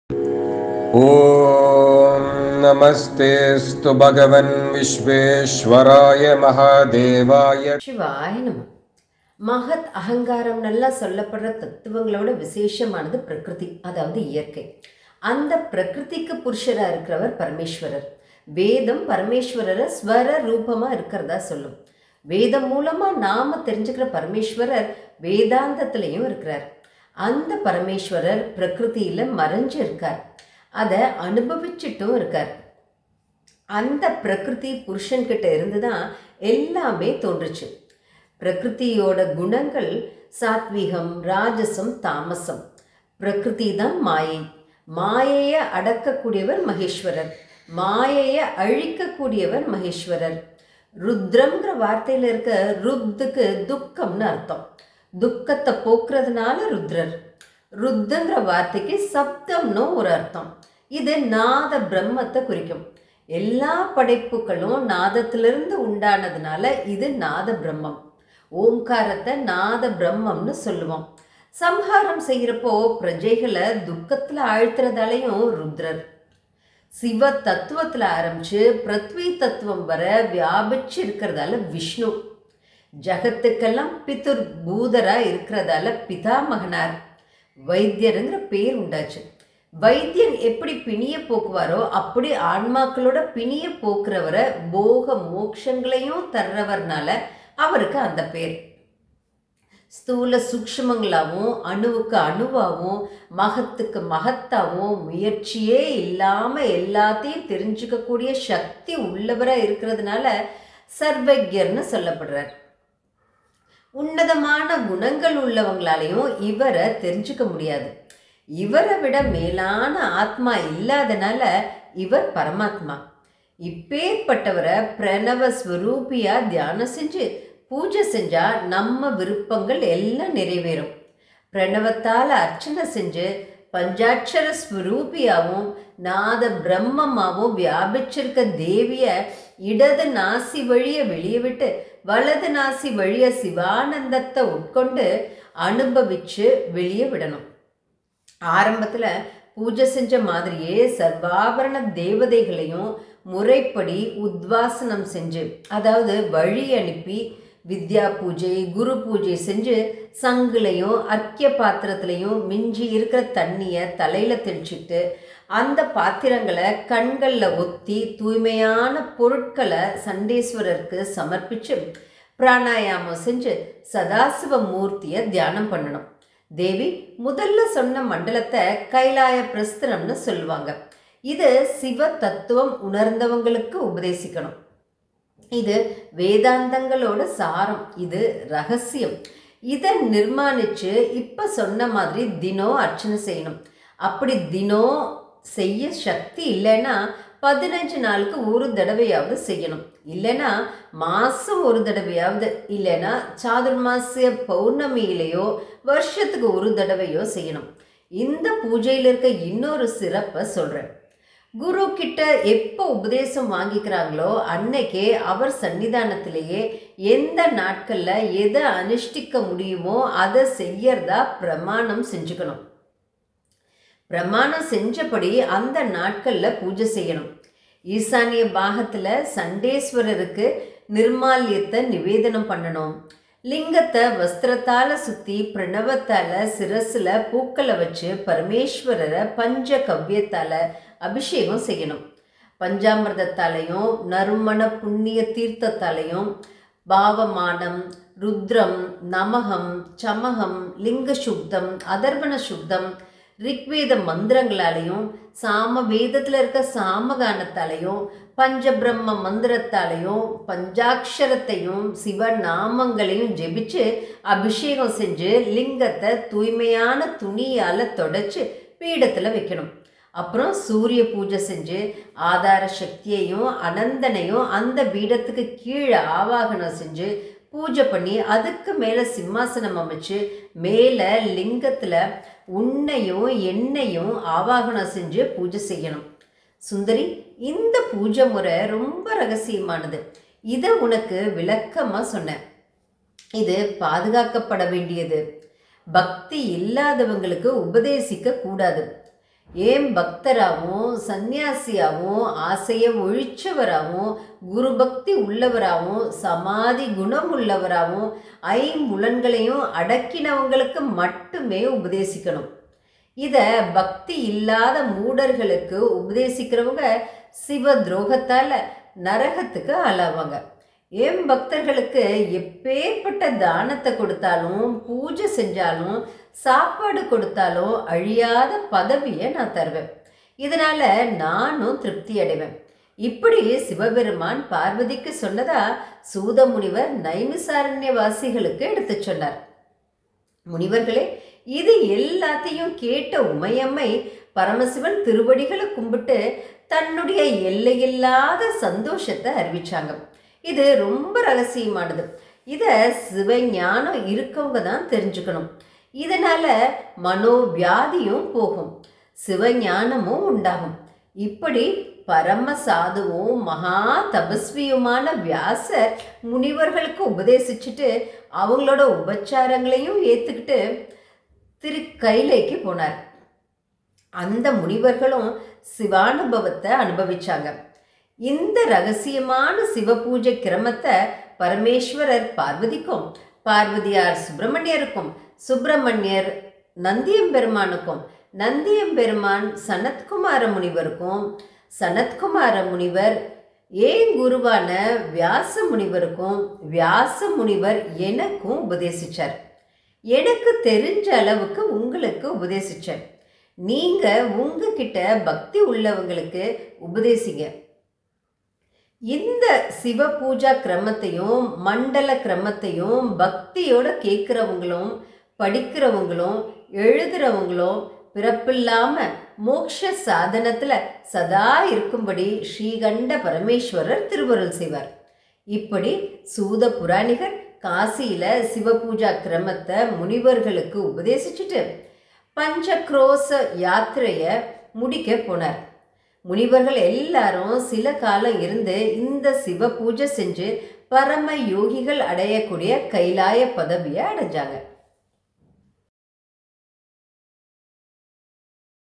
ॐ नमस्तेऽस्तु भगवन् विश्वेश्वराय महादेवाय. சிவாய நம. மகத் அகங்காரம் நல்லா சொல்லப்படுற தத்துவங்களோட விசேஷமானது பிரகிருதி, அதாவது இயற்கை. அந்த பிரகிருதிக்கு புருஷராக இருக்கிறவர் பரமேஸ்வரர். வேதம் பரமேஸ்வரரை ஸ்வர ரூபமாக இருக்கிறதா சொல்லும். வேதம் மூலமாக நாம தெரிஞ்சுக்கிற பரமேஸ்வரர் வேதாந்தத்திலையும் இருக்கிறார். அந்த பரமேஸ்வரர் பிரகிருதியில் மறைஞ்சு இருக்கார், அதை அனுபவிச்சுட்டும் இருக்கார். அந்த பிரகிருதி புருஷன்கிட்ட இருந்து தான் எல்லாமே தோன்றுச்சு. பிரகிருதியோட குணங்கள் சாத்வீகம், ராஜசம், தாமசம். பிரகிருதி தான் மாயை. மாயையை அடக்கக்கூடியவர் மகேஸ்வரர், மாயையை அழிக்கக்கூடியவர் மகேஸ்வரர். ருத்ரம்ங்கிற வார்த்தையில் இருக்க ருத்துக்கு துக்கம்னு அர்த்தம். துக்கத்தை போக்குறதுனால ருத்ரர். ருத்துங்கிற வார்த்தைக்கு சப்தம்னு ஒரு அர்த்தம். இது நாத பிரம்மத்தை குறிக்கும். எல்லா படைப்புகளும் நாதத்திலிருந்து உண்டானதுனால இது நாத பிரம்மம். ஓம்காரத்தை நாத பிரம்மம்னு சொல்லுவோம். சம்ஹாரம் செய்கிறப்போ பிரஜைகளை துக்கத்தில் ஆழ்த்துறதாலையும் ருத்ரர். சிவ தத்துவத்தில் ஆரம்பிச்சு பிருத்வி தத்துவம் வர வியாபிச்சு இருக்கிறதால விஷ்ணு. ஜகத்துக்கெல்லாம் பிதுர் பூதரா இருக்கிறதால பிதாமகனார். வைத்தியருங்கிற பேர் உண்டாச்சு. வைத்தியன் எப்படி பிணிய போக்குவாரோ அப்படி ஆன்மாக்களோட பிணிய போக்குறவரை போக மோட்சங்களையும் தர்றவர்னால அவருக்கு அந்த பேர். ஸ்தூல சூக்ஷ்மங்களாகவும் அணுவுக்கு அணுவாகவும் மகத்துக்கு மகத்தாகவும் முயற்சியே இல்லாமல் எல்லாத்தையும் தெரிஞ்சுக்கக்கூடிய சக்தி உள்ளவராக இருக்கிறதுனால சர்வஜர்னு சொல்லப்படுறார். உன்னதமான குணங்கள் உள்ளவங்களாலையும் இவரை தெரிஞ்சுக்க முடியாது. இவரை விட மேலான ஆத்மா இல்லாதனால இவர் பரமாத்மா. இப்பேற்பட்டவரை பிரணவ ஸ்வரூபியா தியானம் செஞ்சு பூஜை செஞ்சா நம்ம விருப்பங்கள் எல்லாம் நிறைவேறும். பிரணவத்தால் அர்ச்சனை செஞ்சு பஞ்சாட்சர ஸ்வரூபியாவும் நாத பிரம்மமாவும் வியாபிச்சிருக்க தேவிய இடது நாசி வழிய வெளியே விட்டு வலது நாசி வழிய சிவானந்தத்தை உட்கொண்டு அனுபவிச்சு வெளியே விடணும். ஆரம்பத்தில் பூஜை செஞ்ச மாதிரியே சர்வாபரண தேவதைகளையும் முறைப்படி உத்வாசனம் செஞ்சு, அதாவது வழி அனுப்பி வித்யா பூஜை, குரு பூஜை செஞ்சு சங்குலையும் அர்க்கிய பாத்திரத்துலையும் மிஞ்சி இருக்கிற தண்ணியை தலையில் தெளிச்சுட்டு அந்த பாத்திரங்களை கண்களில் ஒத்தி தூய்மையான பொருட்களை சண்டேஸ்வரருக்கு சமர்ப்பித்து பிராணாயாமம் செஞ்சு சதாசிவ மூர்த்தியை தியானம் பண்ணணும். தேவி முதல்ல சொன்ன மண்டலத்தை கைலாய பிரஸ்தனம்னு சொல்லுவாங்க. இது சிவ தத்துவம் உணர்ந்தவங்களுக்கு உபதேசிக்கணும். இது வேதாந்தங்களோட சாரம், இது ரகசியம். இதை நிர்மாணிச்சு இப்ப சொன்ன மாதிரி தினம் அர்ச்சனை செய்யணும். அப்படி தினம் செய்ய சக்தி இல்லைன்னா 15 நாளுக்கு ஒரு தடவையாவது செய்யணும். இல்லைன்னா மாதம் ஒரு தடவையாவது, இல்லைன்னா சாதுர்மாசிய பௌர்ணமியிலையோ வருஷத்துக்கு ஒரு தடவையோ செய்யணும். இந்த பூஜையில் இருக்க இன்னொரு சிறப்பை சொல்கிறேன். குரு கிட்ட எப்போ உபதேசம் வாங்கிக்கிறாங்களோ அன்னைக்கே அவர் சன்னிதானத்திலேயே எந்த நாட்களில் எதை அனுஷ்டிக்க முடியுமோ அதை செய்யறதா பிரமாணம் செஞ்சுக்கணும். பிரமாணம் செஞ்சபடி அந்த நாட்களில் பூஜை செய்யணும். ஈசானிய பாகத்தில் சண்டேஸ்வரருக்கு நிர்மால்யத்தை நிவேதனம் பண்ணணும். லிங்கத்தை வஸ்திரத்தால் சுற்றி பிரணவத்தால் சிரசில் பூக்களை வச்சு பரமேஸ்வரரை பஞ்ச கவ்யத்தால் அபிஷேகம் செய்யணும். பஞ்சாமிர்தத்தாலையும் நறுமண புண்ணிய தீர்த்தத்தாலையும் பாவமானம், ருத்ரம், நமகம், சமகம், லிங்க சுத்தம், அதர்வண சுத்தம், ரிக்வேத மந்திரங்களாலையும் சாம வேதத்தில் இருக்க சாமகானத்தாலையும் பஞ்சபிரம்ம மந்திரத்தாலையும் பஞ்சாட்சரத்தையும் சிவநாமங்களையும் ஜெபிச்சு அபிஷேகம் செஞ்சு லிங்கத்தை தூய்மையான துணியால் தொடச்சி பீடத்தில் வைக்கணும். அப்புறம் சூரிய பூஜை செஞ்சு ஆதார சக்தியையும் அனந்தனையும் அந்த பீடத்துக்கு கீழே ஆவாகனம் செஞ்சு பூஜை பண்ணி அதுக்கு மேலே சிம்மாசனம் அமைச்சு மேலே லிங்கத்தில் உன்னையும் எண்ணெயும் ஆவாகனம் செஞ்சு பூஜை செய்யணும். சுந்தரி, இந்த பூஜை முறை ரொம்ப ரகசியமானது. இதை உனக்கு விளக்கமாக சொன்னேன். இது பாதுகாக்கப்பட வேண்டியது. பக்தி இல்லாதவங்களுக்கு உபதேசிக்க கூடாது. ஏன் பக்தராகவும் சந்நியாசியாகவும் ஆசையை ஒழிச்சவராகவும் குரு பக்தி உள்ளவராகவும் சமாதி குணம் உள்ளவராகவும் ஐம்புலன்களையும் அடக்கினவங்களுக்கு மட்டுமே உபதேசிக்கணும். இதை பக்தி இல்லாத மூடர்களுக்கு உபதேசிக்கிறவங்க சிவ துரோகத்தால் நரகத்துக்கு ஆளாவாங்க. ஏன் பக்தர்களுக்கு எப்பேற்பட்ட தானத்தை கொடுத்தாலும் பூஜை செஞ்சாலும் சாப்பாடு கொடுத்தாலும் அழியாத பதவியை நான் தருவேன். இதனால நானும் திருப்தி அடைவேன். இப்படி சிவபெருமான் பார்வதிக்கு சொன்னதா சூத முனிவர் நைமிசாரண்யவாசிகளுக்கு எடுத்து சொன்னார். முனிவர்களே, இது எல்லாத்தையும் கேட்ட உமையம்மை பரமசிவன் திருவடிகளை கும்பிட்டு தன்னுடைய எல்லையில்லாத சந்தோஷத்தை அறிவிச்சாங்க. இது ரொம்ப ரகசியமானது. இதை சிவஞானம் இருக்கவங்க தான் தெரிஞ்சுக்கணும். இதனால மனோவியாதியும் போகும், சிவஞானமும் உண்டாகும். இப்படி பரம சாதுவும் மகா தபஸ்வியுமான வியாசர் முனிவர்களுக்கு உபதேசிச்சுட்டு அவங்களோட உபச்சாரங்களையும் ஏற்றுக்கிட்டு கைலைக்கு போனார். அந்த முனிவர்களும் சிவானுபவத்தை அனுபவிச்சாங்க. இந்த ரகசியமான சிவ பூஜை கிரமத்தை பரமேஸ்வரர் பார்வதிக்கும், பார்வதியார் சுப்பிரமணியருக்கும், சுப்பிரமணியர் நந்தியம்பெருமானுக்கும், நந்தியம்பெருமான் சனத்குமார முனிவருக்கும், சனத்குமார முனிவர் ஏன் குருவான வியாச முனிவருக்கும், வியாச முனிவர் எனக்கும் உபதேசிச்சார். எனக்கு தெரிஞ்ச அளவுக்கு உங்களுக்கு உபதேசிச்சேன். நீங்க உங்ககிட்ட பக்தி உள்ளவங்களுக்கு உபதேசிங்க. இந்த சிவ பூஜா கிரமத்தையும் மண்டல கிரமத்தையும் பக்தியோட கேட்குறவங்களும் படிக்கிறவங்களும் எழுதுறவங்களும் பிறப்பில்லாம மோட்ச சாதனத்துல சதா இருக்கும்படி ஸ்ரீகண்ட பரமேஸ்வரர் திருவருள் செய்வார். இப்படி சூத புராணிகர் காசியில சிவபூஜா கிரமத்தை முனிவர்களுக்கு உபதேசிச்சுட்டு பஞ்சக்ரோச யாத்திரைய முடிக்க போனார். முனிவர்கள் எல்லாரும் சில காலம் இருந்து இந்த சிவ பூஜை செஞ்சு பரம யோகிகள் அடையக்கூடிய கைலாய பதவியை அடைஞ்சாங்க.